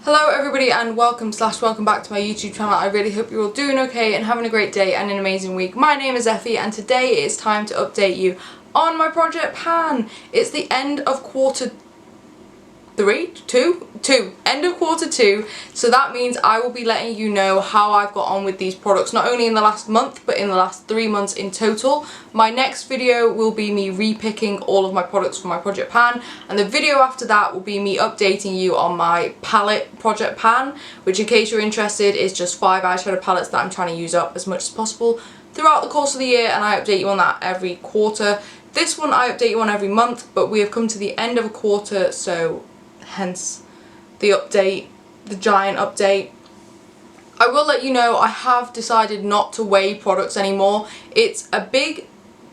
Hello everybody and welcome back to my YouTube channel. I really hope you're all doing okay and having a great day and an amazing week. My name is Effy and today it's time to update you on my project pan. It's the end of quarter end of quarter two, so that means I will be letting you know how I've got on with these products, not only in the last month but in the last 3 months in total. My next video will be me repicking all of my products for my project pan, and the video after that will be me updating you on my palette project pan, which, in case you're interested, is just 5 eyeshadow palettes that I'm trying to use up as much as possible throughout the course of the year, and I update you on that every quarter. This one I update you on every month, but we have come to the end of a quarter, so hence the update, the giant update. I will let you know I have decided not to weigh products anymore. It's a big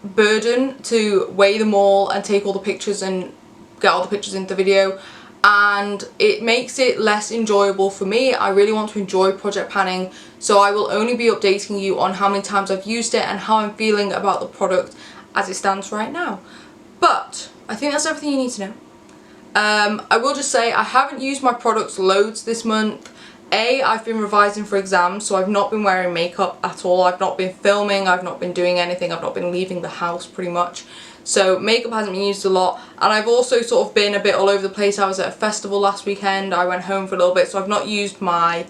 burden to weigh them all and take all the pictures and get all the pictures into the video, and it makes it less enjoyable for me. I really want to enjoy project panning, so I will only be updating you on how many times I've used it and how I'm feeling about the product as it stands right now. But I think that's everything you need to know. I will just say I haven't used my products loads this month. I've been revising for exams, so I've not been wearing makeup at all. I've not been filming, I've not been doing anything, I've not been leaving the house pretty much. So makeup hasn't been used a lot, and I've also sort of been a bit all over the place. I was at a festival last weekend, I went home for a little bit, so I've not used my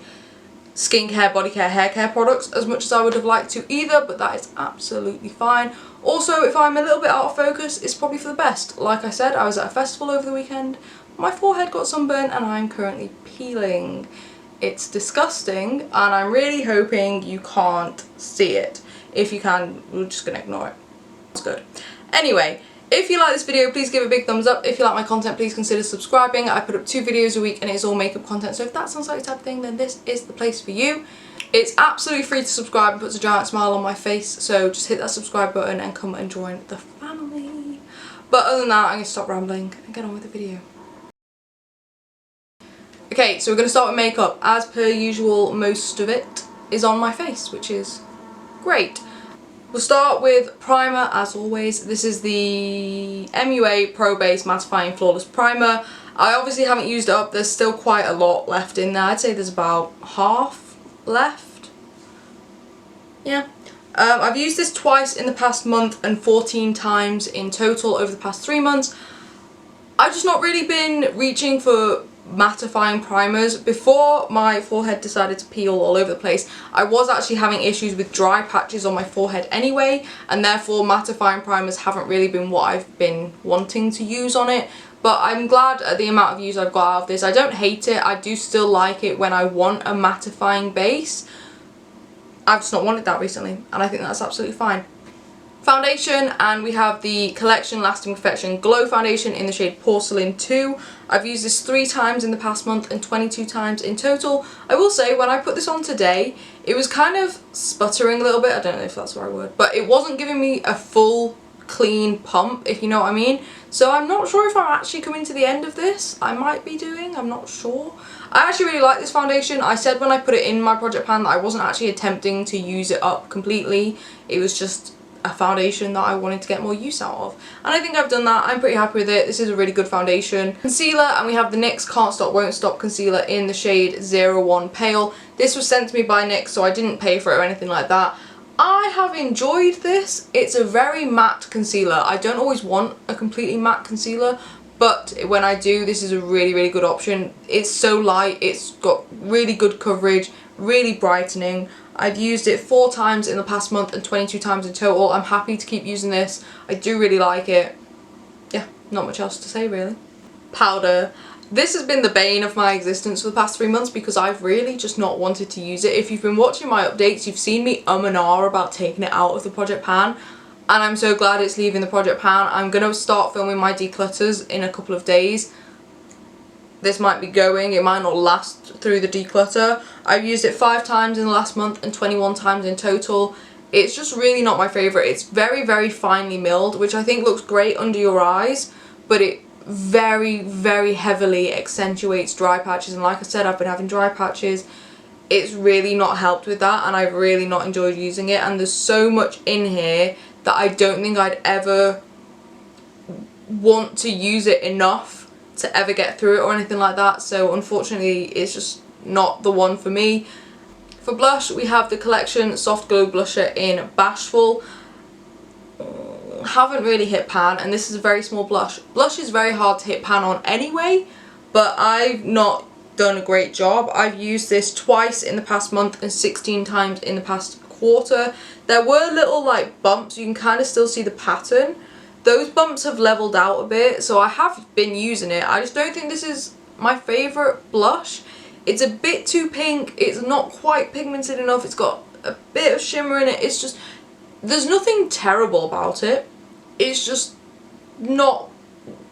skincare, body care, hair care products as much as I would have liked to either, but that is absolutely fine. Also, if I'm a little bit out of focus, it's probably for the best. Like I said, I was at a festival over the weekend, my forehead got sunburned and I'm currently peeling. It's disgusting and I'm really hoping you can't see it. If you can, we're just gonna ignore it. It's good. Anyway, if you like this video, please give it a big thumbs up. If you like my content, please consider subscribing. I put up 2 videos a week and it's all makeup content, so if that sounds like the type of thing, then this is the place for you. It's absolutely free to subscribe and puts a giant smile on my face, so just hit that subscribe button and come and join the family. But other than that, I'm going to stop rambling and get on with the video. Okay, so we're going to start with makeup. As per usual, most of it is on my face, which is great. We'll start with primer, as always. This is the MUA Pro Base Mattifying Flawless Primer. I obviously haven't used it up. There's still quite a lot left in there. I'd say there's about half left. Yeah. I've used this twice in the past month and 14 times in total over the past 3 months. I've just not really been reaching for mattifying primers. Before my forehead decided to peel all over the place, I was actually having issues with dry patches on my forehead anyway, and therefore mattifying primers haven't really been what I've been wanting to use on it. But I'm glad at the amount of use I've got out of this. I don't hate it. I do still like it when I want a mattifying base. I've just not wanted that recently, and I think that's absolutely fine. Foundation, and we have the Collection Lasting Perfection Glow Foundation in the shade Porcelain 2. I've used this 3 times in the past month and 22 times in total. I will say, when I put this on today, it was kind of sputtering a little bit. I don't know if that's the right word, but it wasn't giving me a full clean pump, if you know what I mean. So I'm not sure if I'm actually coming to the end of this. I might be doing, I'm not sure. I actually really like this foundation. I said when I put it in my project pan that I wasn't actually attempting to use it up completely. It was just a foundation that I wanted to get more use out of, and I think I've done that. I'm pretty happy with it. This is a really good foundation. Concealer, and we have the NYX Can't Stop Won't Stop concealer in the shade 01 Pale. This was sent to me by NYX, so I didn't pay for it or anything like that. I have enjoyed this. It's a very matte concealer. I don't always want a completely matte concealer, but when I do, this is a really good option. It's so light, it's got really good coverage, really brightening. I've used it 4 times in the past month and 22 times in total. I'm happy to keep using this. I do really like it. Yeah, not much else to say really. Powder. This has been the bane of my existence for the past 3 months because I've really just not wanted to use it. If you've been watching my updates, you've seen me and ah about taking it out of the project pan, and I'm so glad it's leaving the project pan. I'm going to start filming my declutters in a couple of days. This might be going, it might not last through the declutter. I've used it 5 times in the last month and 21 times in total. It's just really not my favourite. It's very finely milled, which I think looks great under your eyes, but it very heavily accentuates dry patches, and like I said, I've been having dry patches. It's really not helped with that, and I've really not enjoyed using it, and there's so much in here that I don't think I'd ever want to use it enough to ever get through it or anything like that, so unfortunately it's just not the one for me. For blush, we have the collection Soft Glow Blusher in Bashful. Haven't really hit pan, and this is a very small blush. Blush is very hard to hit pan on anyway, but I've not done a great job. I've used this twice in the past month and 16 times in the past quarter. There were little like bumps, you can kind of still see the pattern. Those bumps have leveled out a bit, so I have been using it. I just don't think this is my favourite blush. It's a bit too pink, it's not quite pigmented enough, it's got a bit of shimmer in it. It's just, there's nothing terrible about it. It's just not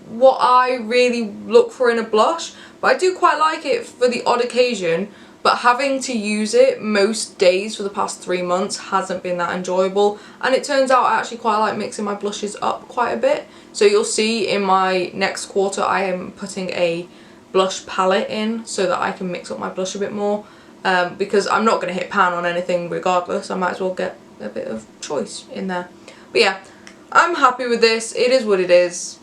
what I really look for in a blush, but I do quite like it for the odd occasion. But having to use it most days for the past 3 months hasn't been that enjoyable, and it turns out I actually quite like mixing my blushes up quite a bit. So you'll see in my next quarter I am putting a blush palette in so that I can mix up my blush a bit more, because I'm not going to hit pan on anything regardless. I might as well get a bit of choice in there. But yeah, I'm happy with this. It is what it is.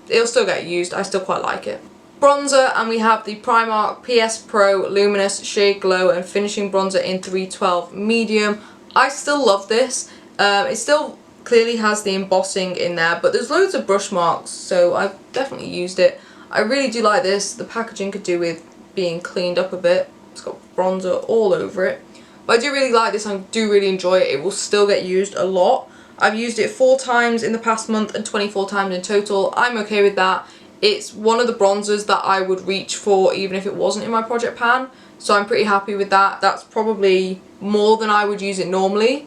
It'll still get used. I still quite like it. Bronzer, and we have the Primark PS Pro Luminous Shade Glow and Finishing Bronzer in 312 Medium. I still love this. It still clearly has the embossing in there, but there's loads of brush marks, so I've definitely used it. I really do like this. The packaging could do with being cleaned up a bit. It's got bronzer all over it. But I do really like this. I do really enjoy it. It will still get used a lot. I've used it 4 times in the past month and 24 times in total. I'm okay with that. It's one of the bronzers that I would reach for even if it wasn't in my project pan, so I'm pretty happy with that. That's probably more than I would use it normally.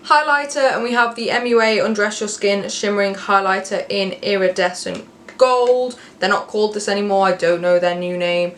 Highlighter, and we have the MUA Undress Your Skin Shimmering Highlighter in Iridescent Gold. They're not called this anymore, I don't know their new name.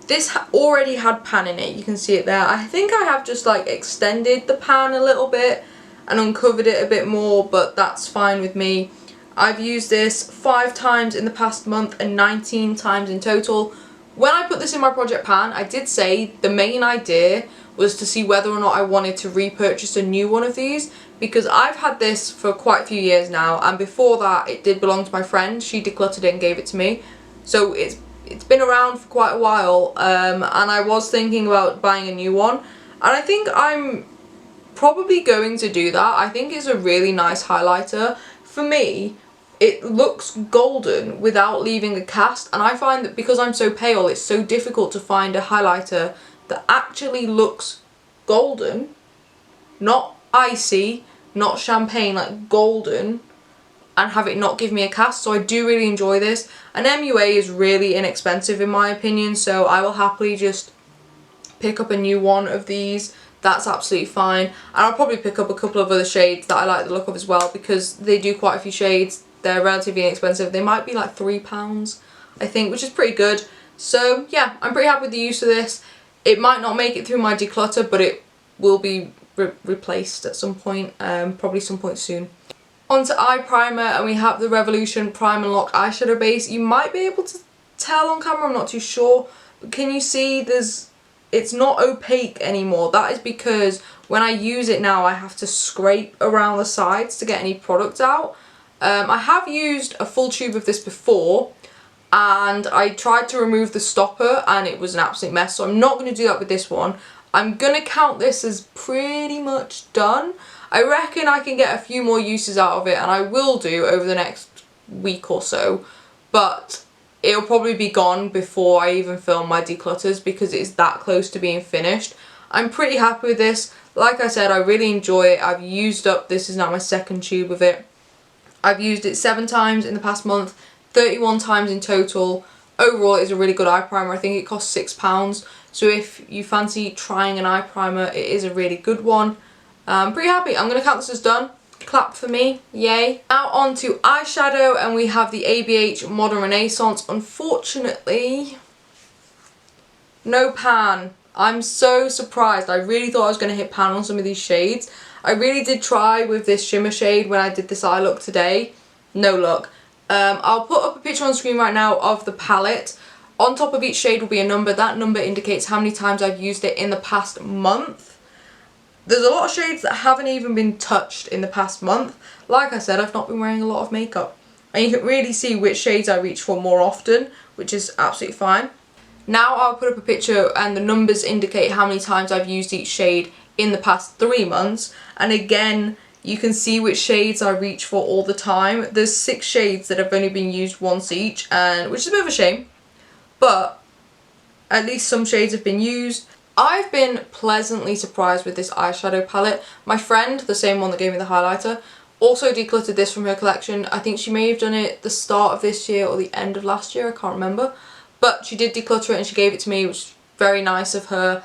This already had pan in it, you can see it there. I think I have just like extended the pan a little bit and uncovered it a bit more, but that's fine with me. I've used this 5 times in the past month and 19 times in total. When I put this in my project pan, I did say the main idea was to see whether or not I wanted to repurchase a new one of these, because I've had this for quite a few years now, and before that it did belong to my friend. She decluttered it and gave it to me, so it's been around for quite a while, and I was thinking about buying a new one, and I think I'm probably going to do that. I think it's a really nice highlighter. For me, it looks golden without leaving a cast, and I find that because I'm so pale, it's so difficult to find a highlighter that actually looks golden, not icy, not champagne, like golden, and have it not give me a cast. So I do really enjoy this. An MUA is really inexpensive in my opinion, so I will happily just pick up a new one of these. That's absolutely fine, and I'll probably pick up a couple of other shades that I like the look of as well, because they do quite a few shades. They're relatively inexpensive. They might be like £3 I think, which is pretty good. So yeah, I'm pretty happy with the use of this. It might not make it through my declutter, but it will be replaced at some point, probably some point soon. Onto eye primer, and we have the Revolution Prime and Lock eyeshadow base. You might be able to tell on camera, I'm not too sure, but can you see it's not opaque anymore? That is because when I use it now I have to scrape around the sides to get any product out. I have used a full tube of this before, and I tried to remove the stopper and it was an absolute mess, so I'm not going to do that with this one. I'm going to count this as pretty much done. I reckon I can get a few more uses out of it, and I will do over the next week or so, but it'll probably be gone before I even film my declutters because it's that close to being finished. I'm pretty happy with this. Like I said, I really enjoy it. I've used up, this is now my 2nd tube of it. I've used it 7 times in the past month, 31 times in total. Overall, it's a really good eye primer. I think it costs £6. So if you fancy trying an eye primer, it is a really good one. I'm pretty happy. I'm going to count this as done. Clap for me. Yay. Now on to eyeshadow, and we have the ABH Modern Renaissance. Unfortunately, no pan. I'm so surprised. I really thought I was going to hit pan on some of these shades. I really did try with this shimmer shade when I did this eye look today. No luck. I'll put up a picture on screen right now of the palette. On top of each shade will be a number. That number indicates how many times I've used it in the past month. There's a lot of shades that haven't even been touched in the past month. Like I said, I've not been wearing a lot of makeup. and you can really see which shades I reach for more often, which is absolutely fine. Now I'll put up a picture and the numbers indicate how many times I've used each shade in the past 3 months, and again you can see which shades I reach for all the time. There's 6 shades that have only been used once each, and which is a bit of a shame, but at least some shades have been used. I've been pleasantly surprised with this eyeshadow palette. My friend, the same one that gave me the highlighter, also decluttered this from her collection. I think she may have done it the start of this year or the end of last year, I can't remember. But she did declutter it and she gave it to me, which is very nice of her.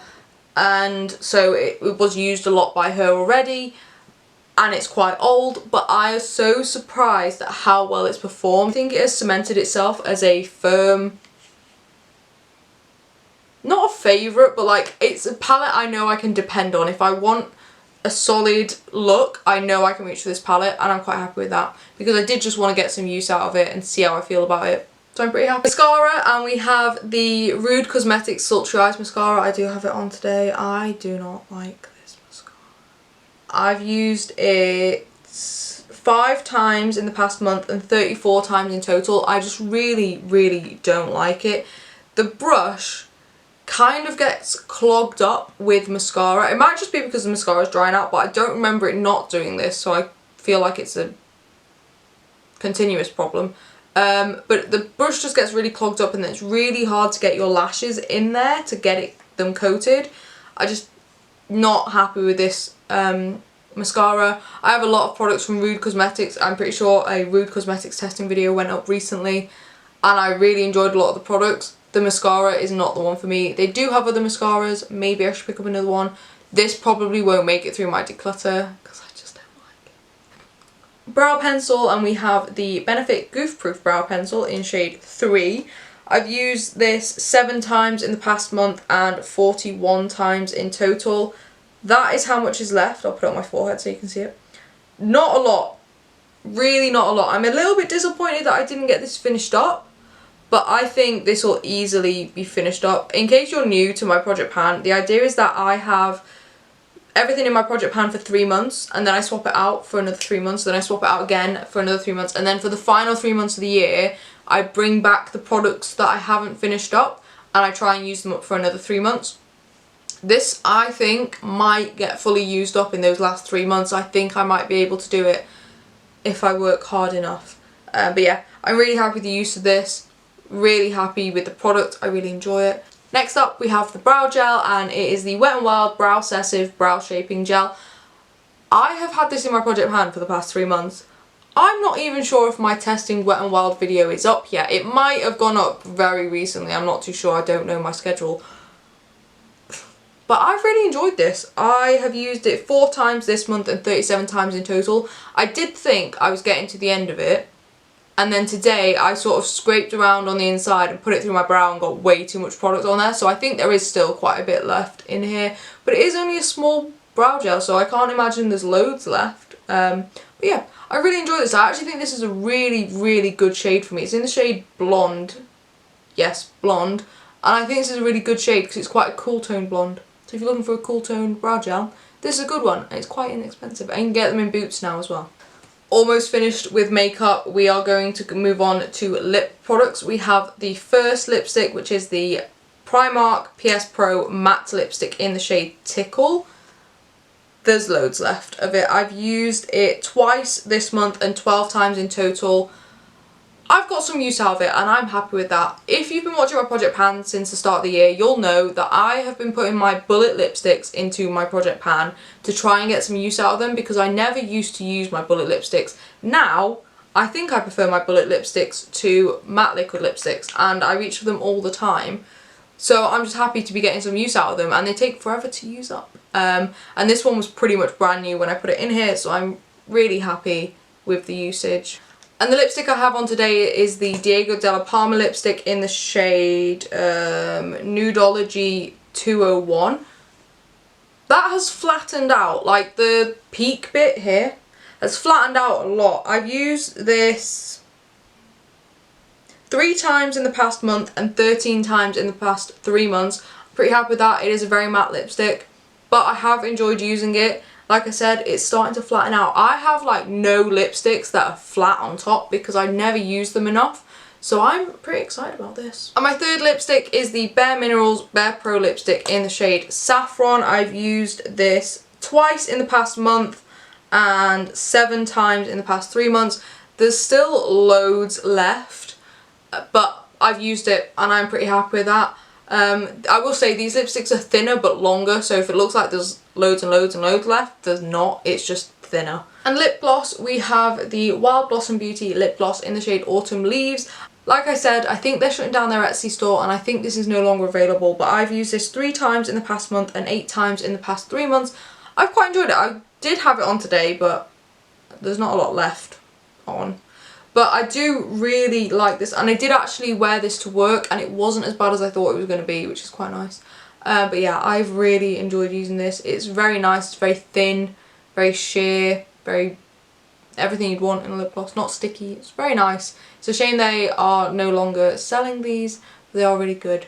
And so it was used a lot by her already, and it's quite old, but I was so surprised at how well it's performed. I think it has cemented itself as a firm, not a favourite, but like it's a palette I know I can depend on. If I want a solid look, I know I can reach for this palette, and I'm quite happy with that because I did just want to get some use out of it and see how I feel about it. So I'm pretty happy. Mascara, and we have the Rude Cosmetics Sultry Eyes Mascara. I do have it on today. I do not like this mascara. I've used it 5 times in the past month and 34 times in total. I just really don't like it. The brush kind of gets clogged up with mascara. It might just be because the mascara is drying out, but I don't remember it not doing this, so I feel like it's a continuous problem. But the brush just gets really clogged up, and it's really hard to get your lashes in there to get them coated. I just not happy with this mascara. I have a lot of products from Rude Cosmetics. I'm pretty sure a Rude Cosmetics testing video went up recently, and I really enjoyed a lot of the products. The mascara is not the one for me. They do have other mascaras. Maybe I should pick up another one. This probably won't make it through my declutter because I just don't like it. Brow pencil, and we have the Benefit Goof Proof Brow Pencil in shade 3. I've used this 7 times in the past month and 41 times in total. That is how much is left. I'll put it on my forehead so you can see it. Not a lot. Really not a lot. I'm a little bit disappointed that I didn't get this finished up, but I think this will easily be finished up. In case you're new to my project pan, the idea is that I have everything in my project pan for 3 months, and then I swap it out for another 3 months, then I swap it out again for another 3 months, and then for the final 3 months of the year, I bring back the products that I haven't finished up, and I try and use them up for another 3 months. This, I think, might get fully used up in those last 3 months. I think I might be able to do it if I work hard enough. But yeah, I'm really happy with the use of this. Really happy with the product. I really enjoy it. Next up we have the brow gel, and it is the Wet n Wild Brow Obsessive Brow Shaping Gel. I have had this in my project pan for the past 3 months. I'm not even sure if my testing Wet n Wild video is up yet. It might have gone up very recently. I'm not too sure. I don't know my schedule. But I've really enjoyed this. I have used it 4 times this month and 37 times in total. I did think I was getting to the end of it, and then today I sort of scraped around on the inside and put it through my brow and got way too much product on there. So I think there is still quite a bit left in here. But it is only a small brow gel, so I can't imagine there's loads left. But yeah, I really enjoy this. I actually think this is a really good shade for me. It's in the shade Blonde. Yes, Blonde. And I think this is a really good shade because it's quite a cool tone blonde. So if you're looking for a cool tone brow gel, this is a good one. And it's quite inexpensive. And you can get them in Boots now as well. Almost finished with makeup. We are going to move on to lip products. We have the first lipstick, which is the Primark PS Pro Matte Lipstick in the shade Tickle. There's loads left of it. I've used it twice this month and 12 times in total. I've got some use out of it, and I'm happy with that. If you've been watching my project pan since the start of the year, you'll know that I have been putting my bullet lipsticks into my project pan to try and get some use out of them, because I never used to use my bullet lipsticks. Now, I think I prefer my bullet lipsticks to matte liquid lipsticks, and I reach for them all the time. So I'm just happy to be getting some use out of them, and they take forever to use up. And this one was pretty much brand new when I put it in here, so I'm really happy with the usage. And the lipstick I have on today is the Diego Della Palma lipstick in the shade Nudeology 201. That has flattened out, like the peak bit here has flattened out a lot. I've used this 3 times in the past month and 13 times in the past 3 months. I'm pretty happy with that. It is a very matte lipstick, but I have enjoyed using it, Like I said, it's starting to flatten out. I have like no lipsticks that are flat on top because I never use them enough. So I'm pretty excited about this. And my third lipstick is the Bare Minerals Bare Pro lipstick in the shade Saffron. I've used this twice in the past month and 7 times in the past 3 months. There's still loads left, but I've used it and I'm pretty happy with that. I will say these lipsticks are thinner but longer, so if it looks like there's loads and loads and loads left, there's not, it's just thinner. And lip gloss, we have the Wild Blossom Beauty lip gloss in the shade Autumn Leaves. Like I said, I think they're shutting down their Etsy store and I think this is no longer available, but I've used this 3 times in the past month and 8 times in the past 3 months. I've quite enjoyed it. I did have it on today, but there's not a lot left on. But I do really like this, and I did actually wear this to work and it wasn't as bad as I thought it was going to be, which is quite nice. But yeah, I've really enjoyed using this. It's very nice, it's very thin, very sheer, very everything you'd want in a lip gloss, not sticky. It's very nice. It's a shame they are no longer selling these, but they are really good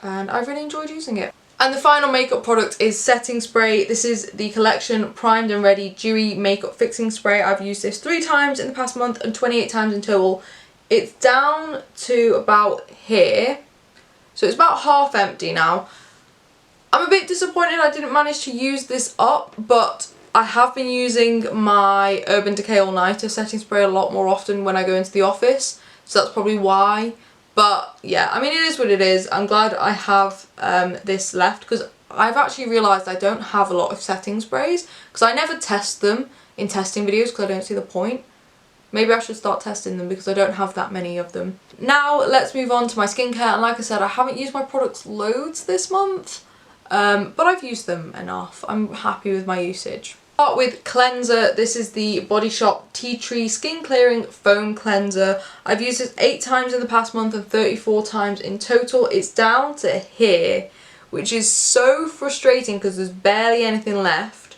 and I've really enjoyed using it. And the final makeup product is setting spray. This is the Collection Primed and Ready Dewy Makeup Fixing Spray. I've used this 3 times in the past month and 28 times in total. It's down to about here, so it's about half empty now. I'm a bit disappointed I didn't manage to use this up, but I have been using my Urban Decay All Nighter setting spray a lot more often when I go into the office, so that's probably why. But yeah, I mean, it is what it is. I'm glad I have this left because I've actually realised I don't have a lot of setting sprays because I never test them in testing videos because I don't see the point. Maybe I should start testing them because I don't have that many of them. Now let's move on to my skincare, and like I said, I haven't used my products loads this month, but I've used them enough. I'm happy with my usage. Start with cleanser. This is the Body Shop Tea Tree Skin Clearing Foam Cleanser. I've used this 8 times in the past month and 34 times in total. It's down to here, which is so frustrating because there's barely anything left.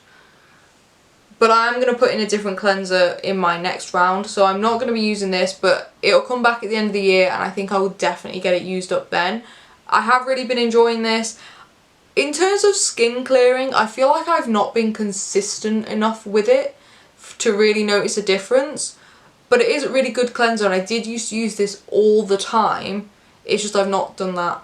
But I'm going to put in a different cleanser in my next round, so I'm not going to be using this, but it'll come back at the end of the year and I think I will definitely get it used up then. I have really been enjoying this. In terms of skin clearing, I feel like I've not been consistent enough with it to really notice a difference. But it is a really good cleanser and I did used to use this all the time. It's just I've not done that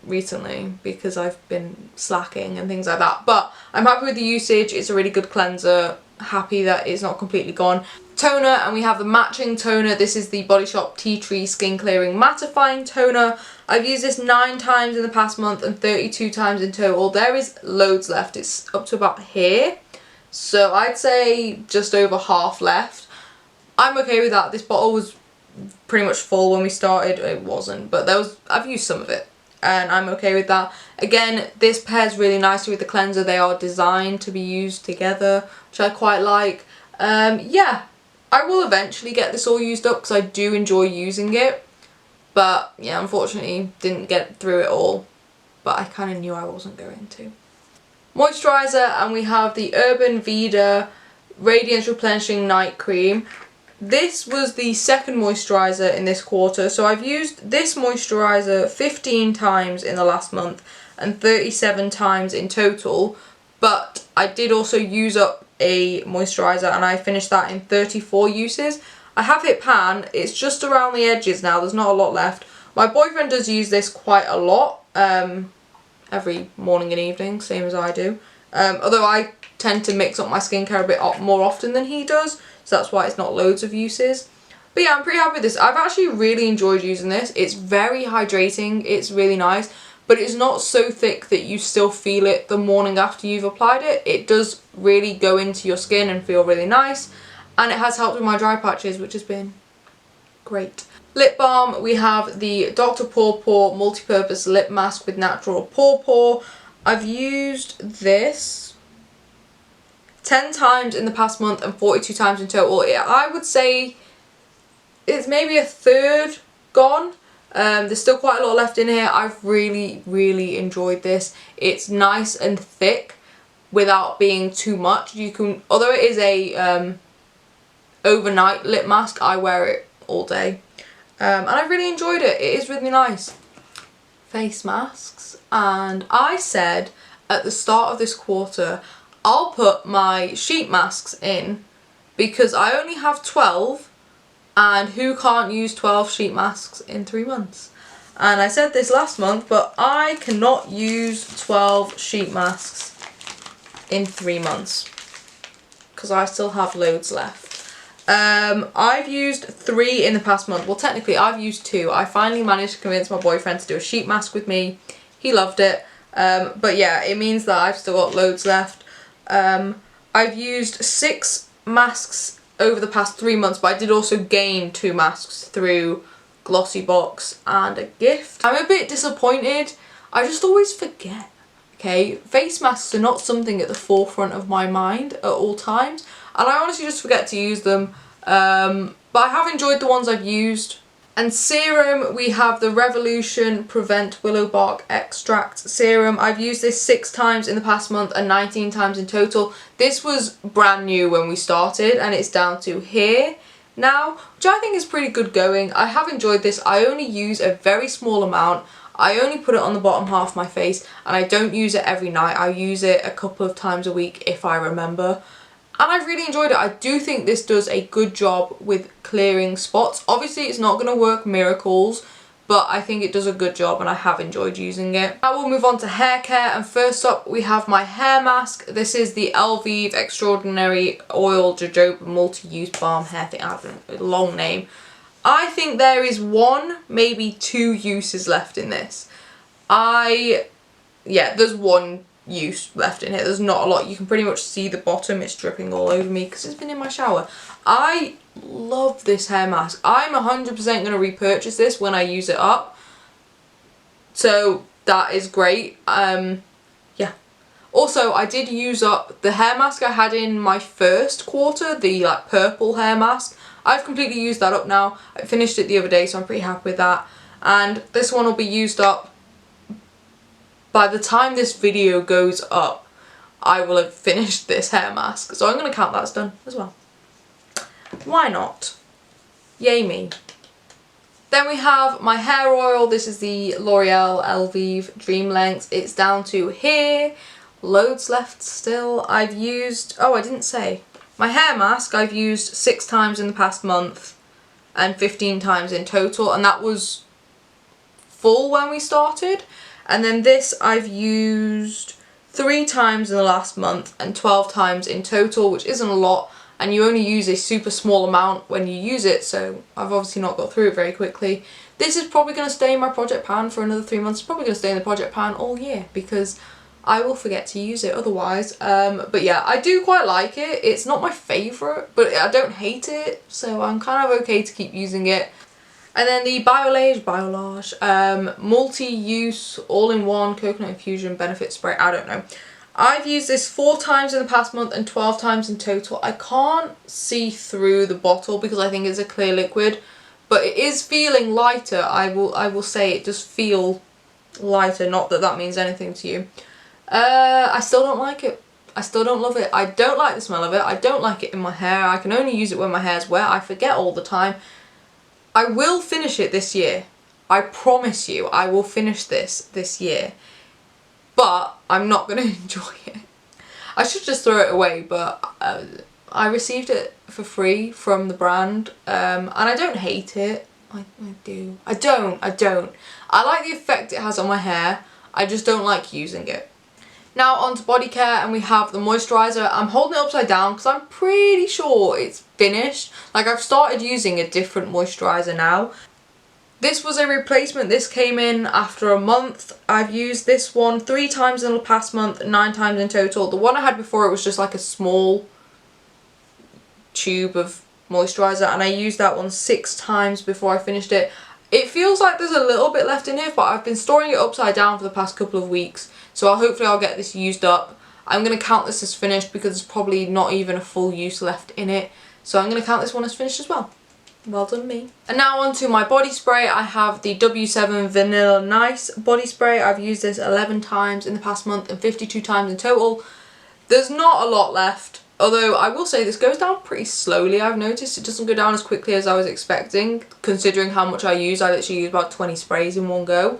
recently because I've been slacking and things like that. But I'm happy with the usage. It's a really good cleanser. Happy that it's not completely gone. Toner, and we have the matching toner. This is the Body Shop Tea Tree Skin Clearing Mattifying Toner. I've used this 9 times in the past month and 32 times in total. There is loads left. It's up to about here. So I'd say just over half left. I'm okay with that. This bottle was pretty much full when we started. It wasn't, but I've used some of it and I'm okay with that. Again, this pairs really nicely with the cleanser. They are designed to be used together, which I quite like. Yeah, I will eventually get this all used up because I do enjoy using it. But yeah, unfortunately didn't get through it all. But I kind of knew I wasn't going to. Moisturiser, and we have the Urban Veda Radiance Replenishing Night Cream. This was the second moisturiser in this quarter. So I've used this moisturiser 15 times in the last month and 37 times in total. But I did also use up a moisturiser and I finished that in 34 uses. I have hit pan, it's just around the edges now, there's not a lot left. My boyfriend does use this quite a lot, every morning and evening, same as I do. Although I tend to mix up my skincare a bit more often than he does, so that's why it's not loads of uses. But yeah, I'm pretty happy with this. I've actually really enjoyed using this. It's very hydrating, it's really nice, but it's not so thick that you still feel it the morning after you've applied it. It does really go into your skin and feel really nice. And it has helped with my dry patches, which has been great. Lip balm, we have the Dr. Pawpaw Multi-Purpose Lip Mask with Natural Pawpaw. I've used this 10 times in the past month and 42 times in total. I would say it's maybe a third gone. There's still quite a lot left in here. I've really, really enjoyed this. It's nice and thick without being too much. You can, although it is a overnight lip mask, I wear it all day and I really enjoyed it. It is really nice. Face masks, and I said at the start of this quarter I'll put my sheet masks in because I only have 12, and who can't use 12 sheet masks in 3 months? And I said this last month, but I cannot use 12 sheet masks in 3 months because I still have loads left. I've used 3 in the past month. Well, technically I've used 2. I finally managed to convince my boyfriend to do a sheet mask with me. He loved it. But yeah, it means that I've still got loads left. I've used 6 masks over the past 3 months, but I did also gain 2 masks through Glossy Box and a gift. I'm a bit disappointed. I just always forget. Okay, face masks are not something at the forefront of my mind at all times, and I honestly just forget to use them. But I have enjoyed the ones I've used. And serum, we have the Revolution Prevent Willow Bark Extract Serum. I've used this 6 times in the past month and 19 times in total. This was brand new when we started, and it's down to here now, which I think is pretty good going. I have enjoyed this. I only use a very small amount. I only put it on the bottom half of my face, and I don't use it every night. I use it a couple of times a week if I remember. And I've really enjoyed it. I do think this does a good job with clearing spots. Obviously it's not going to work miracles, but I think it does a good job and I have enjoyed using it. Now we'll move on to hair care, and first up we have my hair mask. This is the Elvive Extraordinary Oil Jojoba Multi-Use Balm Hair thing. I have a long name. I think there is 1, maybe 2 uses left in this. Yeah, there's 1 use left in here. There's not a lot. You can pretty much see the bottom. It's dripping all over me because it's been in my shower. I love this hair mask. I'm 100% going to repurchase this when I use it up. So that is great. Yeah. Also, I did use up the hair mask I had in my first quarter, the like purple hair mask. I've completely used that up now. I finished it the other day, so I'm pretty happy with that. And this one will be used up. By the time this video goes up, I will have finished this hair mask. So I'm going to count that as done as well. Why not? Yay me. Then we have my hair oil. This is the L'Oreal Elvive Dream Length. It's down to here. Loads left still. I've used... Oh, I didn't say. My hair mask I've used 6 times in the past month and 15 times in total. And that was full when we started. And then this I've used 3 times in the last month and 12 times in total, which isn't a lot, and you only use a super small amount when you use it, so I've obviously not got through it very quickly. This is probably going to stay in my project pan for another 3 months. It's probably going to stay in the project pan all year because I will forget to use it otherwise. But yeah, I do quite like it. It's not my favourite, but I don't hate it, so I'm kind of okay to keep using it. And then the Biolage multi-use all-in-one coconut infusion benefit spray. I don't know. I've used this 4 times in the past month and 12 times in total. I can't see through the bottle because I think it's a clear liquid, but it is feeling lighter. I will say it does feel lighter. Not that that means anything to you. I still don't like it. I still don't love it. I don't like the smell of it. I don't like it in my hair. I can only use it when my hair's wet. I forget all the time. I will finish it this year. I promise you I will finish this year. But I'm not going to enjoy it. I should just throw it away, but I received it for free from the brand. And I don't hate it. I do. I don't. I like the effect it has on my hair. I just don't like using it. Now on to body care, and we have the moisturiser. I'm holding it upside down because I'm pretty sure it's finished. Like, I've started using a different moisturiser now. This was a replacement. This came in after a month. I've used this one 3 times in the past month, 9 times in total. The one I had before, it was just like a small tube of moisturiser, and I used that one 6 times before I finished it. It feels like there's a little bit left in here, but I've been storing it upside down for the past couple of weeks. So hopefully I'll get this used up. I'm going to count this as finished because there's probably not even a full use left in it. So I'm going to count this one as finished as well. Well done me. And now on to my body spray. I have the W7 Vanilla Nice body spray. I've used this 11 times in the past month and 52 times in total. There's not a lot left. Although I will say this goes down pretty slowly. I've noticed it doesn't go down as quickly as I was expecting, considering how much I use. I literally use about 20 sprays in one go.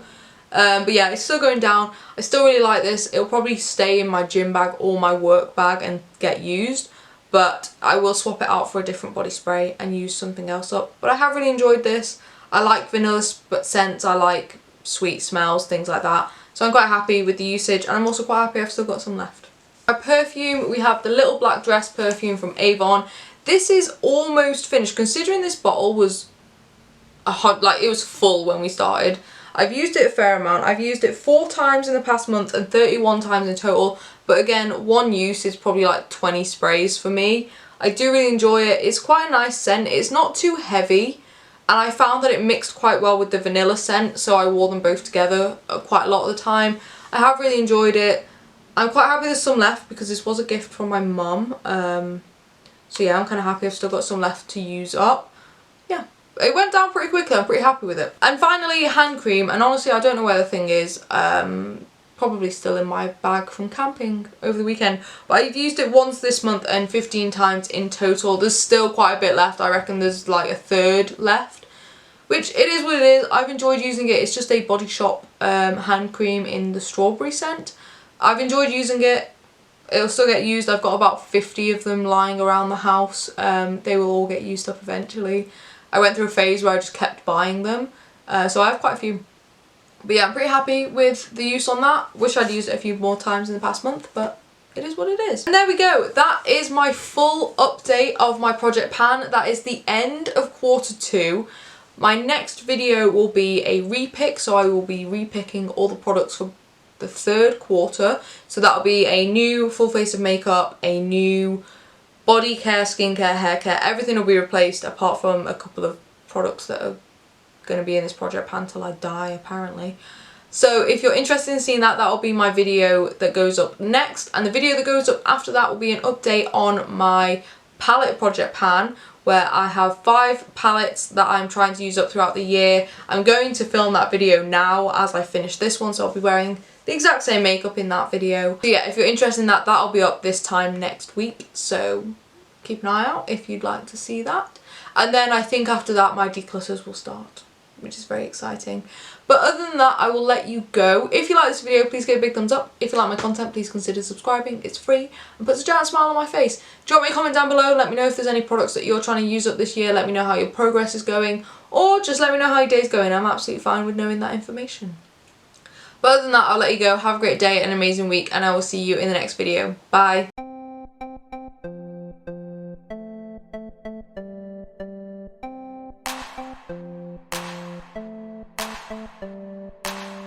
But yeah, it's still going down. I still really like this. It'll probably stay in my gym bag or my work bag and get used, but I will swap it out for a different body spray and use something else up. But I have really enjoyed this. I like vanilla scents, I like sweet smells, things like that. So I'm quite happy with the usage, and I'm also quite happy I've still got some left. Our perfume, we have the Little Black Dress perfume from Avon. This is almost finished, considering this bottle was it was full when we started. I've used it a fair amount. I've used it 4 times in the past month and 31 times in total. But again, one use is probably like 20 sprays for me. I do really enjoy it. It's quite a nice scent. It's not too heavy. And I found that it mixed quite well with the vanilla scent. So I wore them both together quite a lot of the time. I have really enjoyed it. I'm quite happy there's some left because this was a gift from my mum. So yeah, I'm kind of happy I've still got some left to use up. Yeah. It went down pretty quickly, I'm pretty happy with it. And finally, hand cream, and honestly I don't know where the thing is, probably still in my bag from camping over the weekend, but I've used it once this month and 15 times in total. There's still quite a bit left. I reckon there's like a third left, which it is what it is. I've enjoyed using it. It's just a Body Shop hand cream in the strawberry scent. I've enjoyed using it. It'll still get used. I've got about 50 of them lying around the house. They will all get used up eventually. I went through a phase where I just kept buying them, so I have quite a few. But yeah, I'm pretty happy with the use on that. Wish I'd used it a few more times in the past month, but it is what it is. And there we go. That is my full update of my project pan. That is the end of Q2. My next video will be a repick, so I will be repicking all the products for the third quarter. So that'll be a new full face of makeup, a new body care, skincare, hair care, everything will be replaced apart from a couple of products that are going to be in this project pan till I die apparently. So if you're interested in seeing that, that'll be my video that goes up next, and the video that goes up after that will be an update on my palette project pan, where I have 5 palettes that I'm trying to use up throughout the year. I'm going to film that video now as I finish this one, so I'll be wearing the exact same makeup in that video. So yeah, if you're interested in that, that'll be up this time next week, so keep an eye out if you'd like to see that. And then I think after that my declutters will start, which is very exciting. But other than that, I will let you go. If you like this video, please give it a big thumbs up. If you like my content, please consider subscribing. It's free and puts a giant smile on my face. Drop me a comment down below. Let me know if there's any products that you're trying to use up this year. Let me know how your progress is going, or just let me know how your day's going. I'm absolutely fine with knowing that information. But other than that, I'll let you go. Have a great day, an amazing week, and I will see you in the next video. Bye.